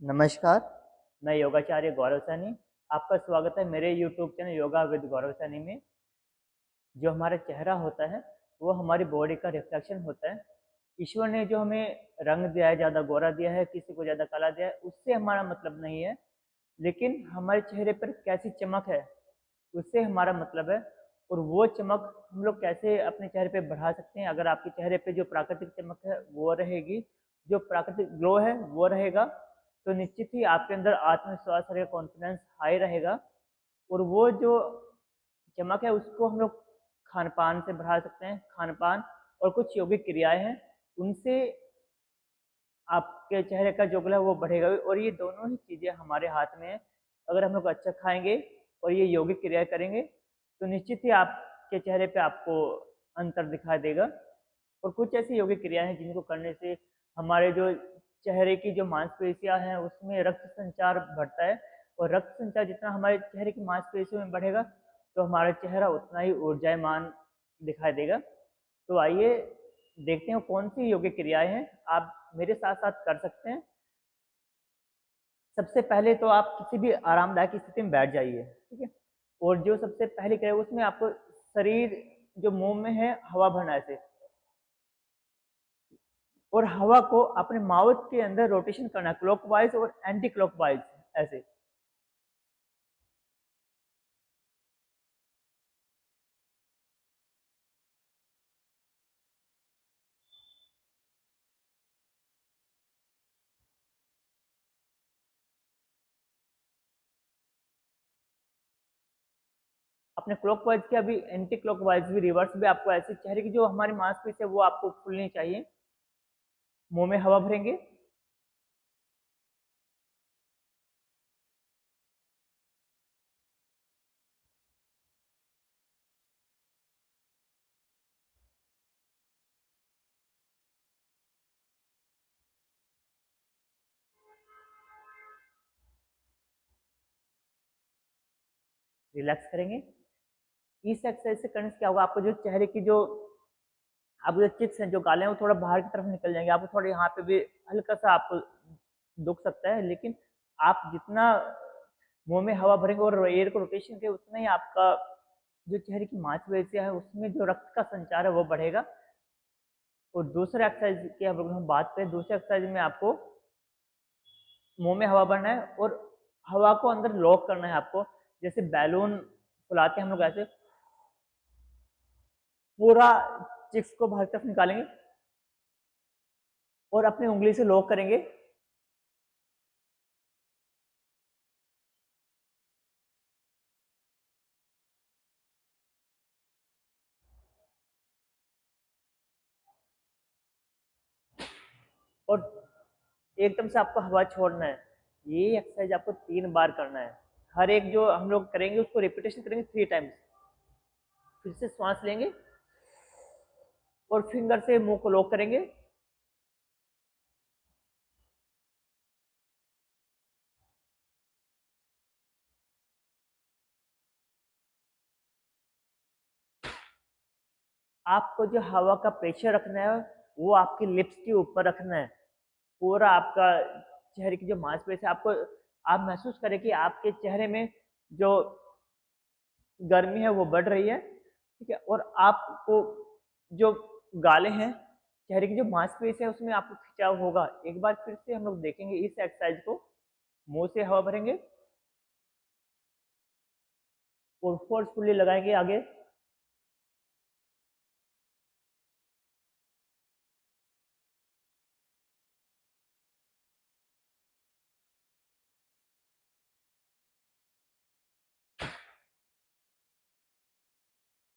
नमस्कार, मैं योगाचार्य गौरव सैनी। आपका स्वागत है मेरे यूट्यूब चैनल योगा विद गौरव सैनी में। जो हमारा चेहरा होता है, वो हमारी बॉडी का रिफ्लेक्शन होता है। ईश्वर ने जो हमें रंग दिया है, ज़्यादा गोरा दिया है, किसी को ज़्यादा काला दिया है, उससे हमारा मतलब नहीं है। लेकिन हमारे चेहरे पर कैसी चमक है, उससे हमारा मतलब है। और वो चमक हम लोग कैसे अपने चेहरे पे बढ़ा सकते हैं। अगर आपके चेहरे पे जो प्राकृतिक चमक है वो रहेगी, जो प्राकृतिक ग्लो है वो रहेगा, तो निश्चित ही आपके अंदर आत्मविश्वास रहेगा, कॉन्फिडेंस हाई रहेगा। और वो जो चमक है उसको हम लोग खान-पान से बढ़ा सकते हैं। खान-पान और कुछ यौगिक क्रियाएँ हैं, उनसे आपके चेहरे का जो ग्लो है वो बढ़ेगा भी। और ये दोनों ही चीज़ें हमारे हाथ में है। अगर हम लोग अच्छा खाएँगे और ये यौगिक क्रियाएँ करेंगे, तो निश्चित ही आपके चेहरे पे आपको अंतर दिखाई देगा। और कुछ ऐसी यौगिक क्रियाएँ हैं जिनको करने से हमारे जो चेहरे की जो मांसपेशियाँ हैं उसमें रक्त संचार बढ़ता है। और रक्त संचार जितना हमारे चेहरे की मांसपेशियों में बढ़ेगा, तो हमारा चेहरा उतना ही ऊर्जावान दिखाई देगा। तो आइए देखते हैं कौन सी यौगिक क्रियाएँ हैं, आप मेरे साथ-साथ कर सकते हैं। सबसे पहले तो आप किसी भी आरामदायक स्थिति में बैठ जाइए, ठीक है? और जो सबसे पहली क्रिया है उसमें आपको शरीर जो मुँह में है हवा भरना है ऐसे, और हवा को अपने माउथ के अंदर रोटेशन करना है, क्लॉकवाइज और एंटी क्लॉकवाइज ऐसे। अपने क्लॉकवाइज के अभी एंटी क्लॉकवाइज भी, रिवर्स भी आपको ऐसे चेहरे की जो हमारी मांसपेशी है वो आपको खुलनी चाहिए। मुँह में हवा भरेंगे रिलैक्स करेंगे। इस एक्सरसाइज से करने से क्या होगा, आपको जो चेहरे की जो आपके जो चिक्स हैं, जो गालें हैं, वो थोड़ा बाहर की तरफ निकल जाएंगे। आपको थोड़ा यहाँ पे भी हल्का सा आपको दुख सकता है, लेकिन आप जितना मुंह में हवा भरेंगे और एयर को रोटेशन के, उतना ही आपका जो चेहरे की मांसपेशियां है उसमें जो रक्त का संचार है वो बढ़ेगा। और दूसरे एक्सरसाइज की अगर हम बात करें, दूसरे एक्सरसाइज में आपको मुंह में हवा भरना है और हवा को अंदर लॉक करना है आपको। जैसे बैलून फुलाते हैं हम लोग ऐसे, पूरा चिक्स को बाहर की तरफ निकालेंगे और अपनी उंगली से लॉक करेंगे। और एकदम से आपको हवा छोड़ना है। ये एक्सरसाइज आपको 3 बार करना है। हर एक जो हम लोग करेंगे उसको रिपीटेशन करेंगे 3 टाइम्स। फिर से श्वास लेंगे और फिंगर से मुंह को लॉक करेंगे। आपको जो हवा का प्रेशर रखना है वो आपकी लिप्स के ऊपर रखना है। पूरा आपका चेहरे की जो मांसपेशी आपको, आप महसूस करें कि आपके चेहरे में जो गर्मी है वो बढ़ रही है, ठीक है? और आपको जो गाले हैं, चेहरे की जो मांसपेशी है उसमें आपको खिंचाव होगा। एक बार फिर से हम लोग देखेंगे इस एक्सरसाइज को। मुंह से हवा भरेंगे और फोर्सफुली लगाएंगे आगे।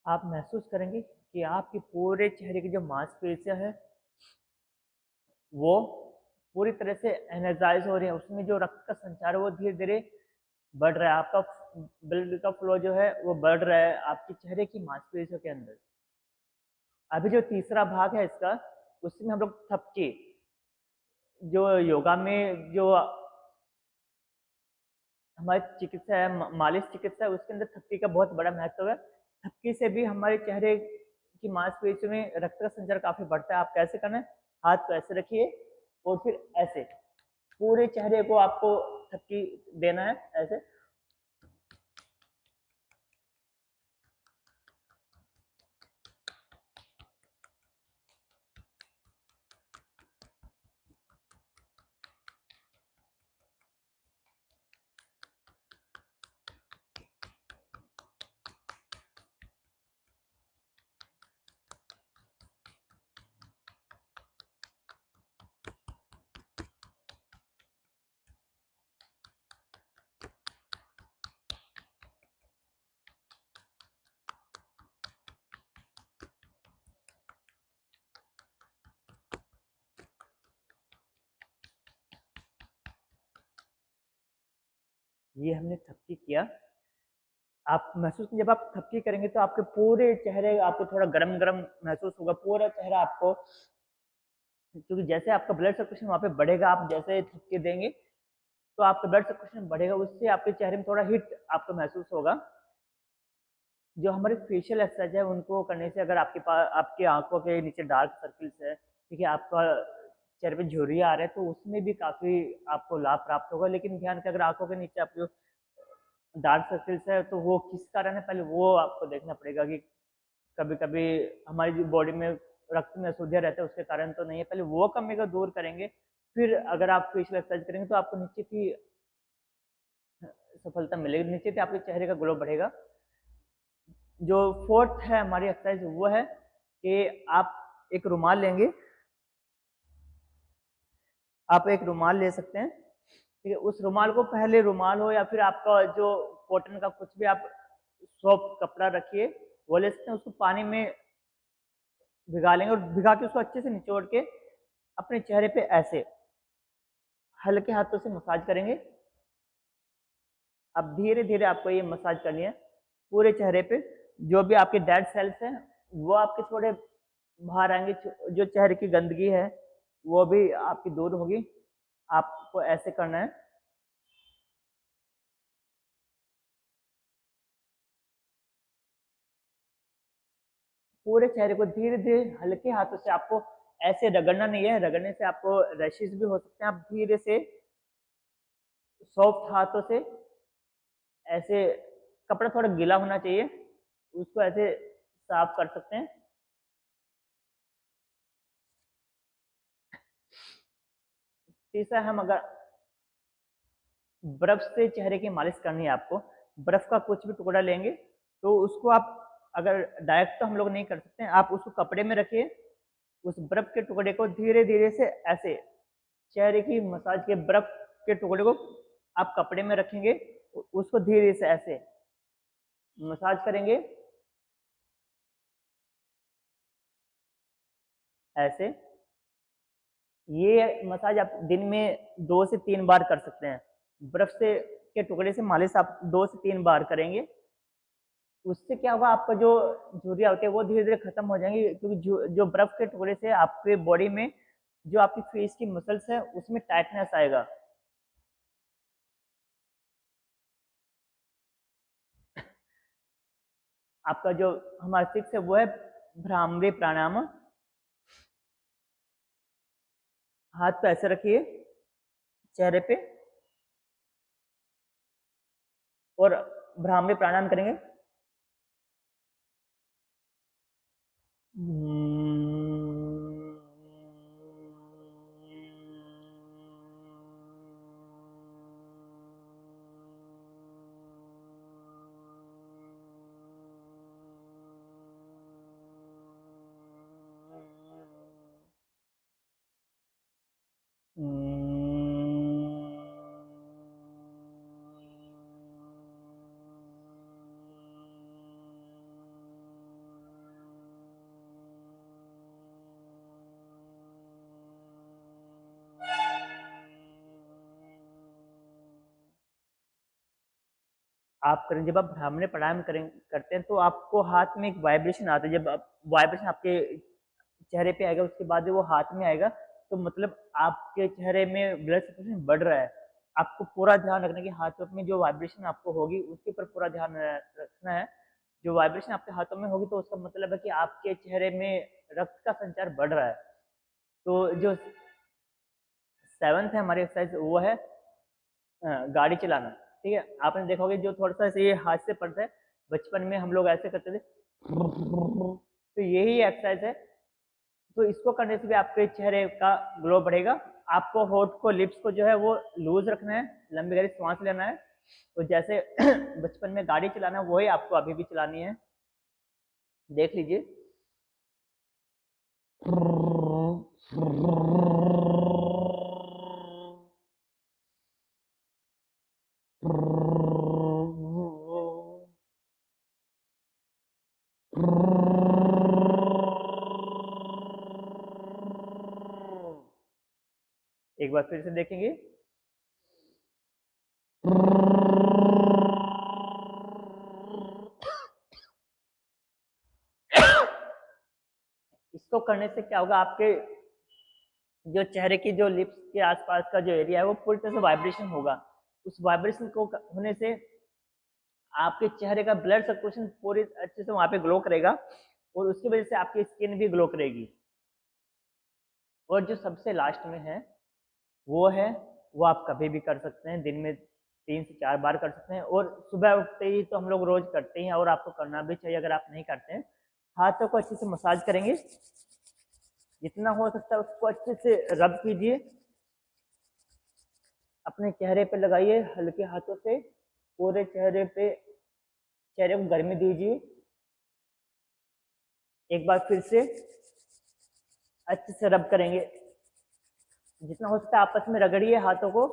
आप महसूस करेंगे कि आपके पूरे चेहरे की जो मांसपेशियां हैं वो पूरी तरह से एनर्जाइज हो रही है। उसमें जो रक्त का संचार है वो धीरे धीरे बढ़ रहा है। आपका ब्लड का फ्लो जो है वो बढ़ रहा है आपके चेहरे की मांसपेशियों के अंदर। अभी जो तीसरा भाग है इसका, उसमें हम लोग थपकी, जो योगा में जो हमारी चिकित्सा है, मालिश चिकित्सा है, उसके अंदर थपकी का बहुत बड़ा महत्व है। थपकी से भी हमारे चेहरे की मांसपेशियों में रक्त का संचार काफी बढ़ता है। आप कैसे करना है, हाथ को ऐसे रखिए और फिर ऐसे, पूरे चेहरे को आपको थपकी देना है ऐसे। ये हमने थपकी किया। आप महसूस जब आप थपकी करेंगे तो आपके पूरे चेहरे आपको थोड़ा गरम गरम महसूस होगा, पूरा चेहरा आपको, क्योंकि जैसे आपका ब्लड सर्कुलेशन वहाँ पे बढ़ेगा, आप जैसे थपकी देंगे तो आपका ब्लड सर्कुलेशन बढ़ेगा, उससे आपके चेहरे में थोड़ा हीट आपको महसूस होगा। जो हमारे फेशियल एक्सरसाइज है उनको करने से अगर आपके पास आपकी आंखों के नीचे डार्क सर्किल्स है, ठीक है, आपका चेहरे पे झुर्रियाँ आ रहे हैं, तो उसमें भी काफ़ी आपको लाभ प्राप्त होगा। लेकिन ध्यान रखें, अगर आंखों के नीचे आपको डार्क सर्किल्स है तो वो किस कारण है, पहले वो आपको देखना पड़ेगा कि कभी कभी हमारी जो बॉडी में रक्त में अशुद्धियाँ रहते हैं उसके कारण तो नहीं है, पहले वो कमी को दूर करेंगे, फिर अगर आप फेशियल एक्सरसाइज करेंगे तो आपको निश्चित ही सफलता मिलेगी, निश्चित ही आपके चेहरे का ग्लो बढ़ेगा। जो फोर्थ है हमारी एक्सरसाइज वो है कि आप एक रुमाल लेंगे, आप एक रुमाल ले सकते हैं, ठीक है। उस रुमाल को, पहले रुमाल हो या फिर आपका जो कॉटन का कुछ भी आप सॉफ्ट कपड़ा रखिए वो ले सकते हैं, उसको पानी में भिगा लेंगे और भिगा के उसको अच्छे से निचोड़ के अपने चेहरे पे ऐसे हल्के हाथों से मसाज करेंगे। अब धीरे धीरे आपको ये मसाज करनी है पूरे चेहरे पे। जो भी आपके डेड सेल्स हैं वो आपके थोड़े बाहर आएंगे, जो चेहरे की गंदगी है वो भी आपकी दूर होगी। आपको ऐसे करना है। पूरे चेहरे को धीरे धीरे हल्के हाथों से आपको ऐसे रगड़ना नहीं है, रगड़ने से आपको रैशेस भी हो सकते हैं। आप धीरे से सॉफ्ट हाथों से ऐसे, कपड़ा थोड़ा गीला होना चाहिए, उसको ऐसे साफ कर सकते हैं। तीसरा, हम अगर बर्फ से चेहरे की मालिश करनी है आपको, बर्फ का कुछ भी टुकड़ा लेंगे तो उसको आप, अगर डायरेक्ट तो हम लोग नहीं कर सकते हैं, आप उसको कपड़े में रखिए, उस बर्फ के टुकड़े को धीरे धीरे से ऐसे चेहरे की मसाज के बर्फ के टुकड़े को आप कपड़े में रखेंगे, उसको धीरे से ऐसे मसाज करेंगे ऐसे। ये मसाज आप दिन में 2 से 3 बार कर सकते हैं। बर्फ से के टुकड़े से मालिश आप 2 से 3 बार करेंगे, उससे क्या होगा, आपका जो झुर्रियाँ होती है वो धीरे धीरे खत्म हो जाएंगी, क्योंकि जो बर्फ के टुकड़े से आपके बॉडी में जो आपकी फेस की मसल्स है उसमें टाइटनेस आएगा। आपका जो हमारा सिक्स है वो है भ्रामरी प्राणायाम। हाथ पे ऐसे रखिए चेहरे पे और भ्रामरी प्राणायाम करेंगे। आप करें, जब आप भ्रामरी प्राणायाम करें करते हैं तो आपको हाथ में एक वाइब्रेशन आता है, जब वाइब्रेशन आपके चेहरे पे आएगा उसके बाद जब वो हाथ में आएगा तो मतलब आपके चेहरे में ब्लड सर्कुलेशन बढ़ रहा है। आपको पूरा ध्यान रखना है कि हाथों में जो वाइब्रेशन आपको होगी उसके ऊपर पूरा ध्यान रखना है। जो वाइब्रेशन आपके हाथों में होगी तो उसका मतलब है कि आपके चेहरे में रक्त का संचार बढ़ रहा है। तो जो सेवंथ है हमारी एक्सरसाइज, वो है गाड़ी चलाना। ठीक है, आपने देखा होगा जो थोड़ा सा ये हाथ से पड़ता है, बचपन में हम लोग ऐसे करते थे, तो यही एक्सरसाइज है। तो इसको करने से भी आपके चेहरे का ग्लो बढ़ेगा। आपको होठ को, लिप्स को जो है वो लूज रखना है, लंबी गहरी सांस लेना है। तो जैसे बचपन में गाड़ी चलाना, वही आपको अभी भी चलानी है। देख लीजिए। एक बार फिर से देखेंगे। इसको करने से क्या होगा, आपके जो चेहरे की जो लिप्स के आसपास का जो एरिया है वो पूरी तरह से वाइब्रेशन होगा। उस वाइब्रेशन को होने से आपके चेहरे का ब्लड सर्कुलेशन पूरी अच्छे से वहां पे ग्लो करेगा, और उसकी वजह से आपकी स्किन भी ग्लो करेगी। और जो सबसे लास्ट में है वो आप कभी भी कर सकते हैं, दिन में 3 से 4 बार कर सकते हैं। और सुबह उठते ही तो हम लोग रोज करते हैं, और आपको करना भी चाहिए। अगर आप नहीं करते हैं, हाथों को अच्छे से मसाज करेंगे, जितना हो सकता है उसको अच्छे से रब कीजिए, अपने चेहरे पे लगाइए हल्के हाथों से, पूरे चेहरे को गर्मी दीजिए। एक बार फिर से अच्छे से रब करेंगे, जितना हो सकता है आपस में रगड़िए, हाथों को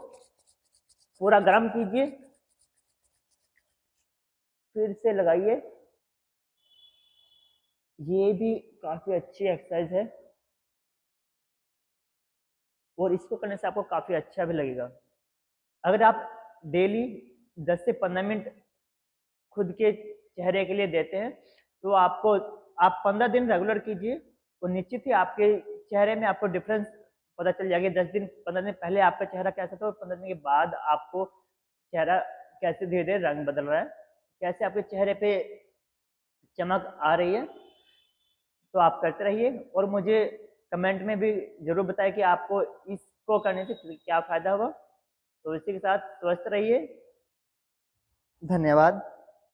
पूरा गर्म कीजिए, फिर से लगाइए। ये भी काफी अच्छी एक्सरसाइज है, और इसको करने से आपको काफी अच्छा भी लगेगा। अगर आप डेली 10 से 15 मिनट खुद के चेहरे के लिए देते हैं, तो आप 15 दिन रेगुलर कीजिए, तो निश्चित ही आपके चेहरे में आपको डिफरेंस पता चल जाएगी। 15 दिन पहले आपका चेहरा कैसा था, और 15 दिन के बाद आपको चेहरा कैसे धीरे धीरे रंग बदल रहा है, कैसे आपके चेहरे पे चमक आ रही है। तो आप करते रहिए, और मुझे कमेंट में भी जरूर बताएं कि आपको इसको करने से क्या फायदा होगा। तो इसी के साथ स्वस्थ रहिए। धन्यवाद।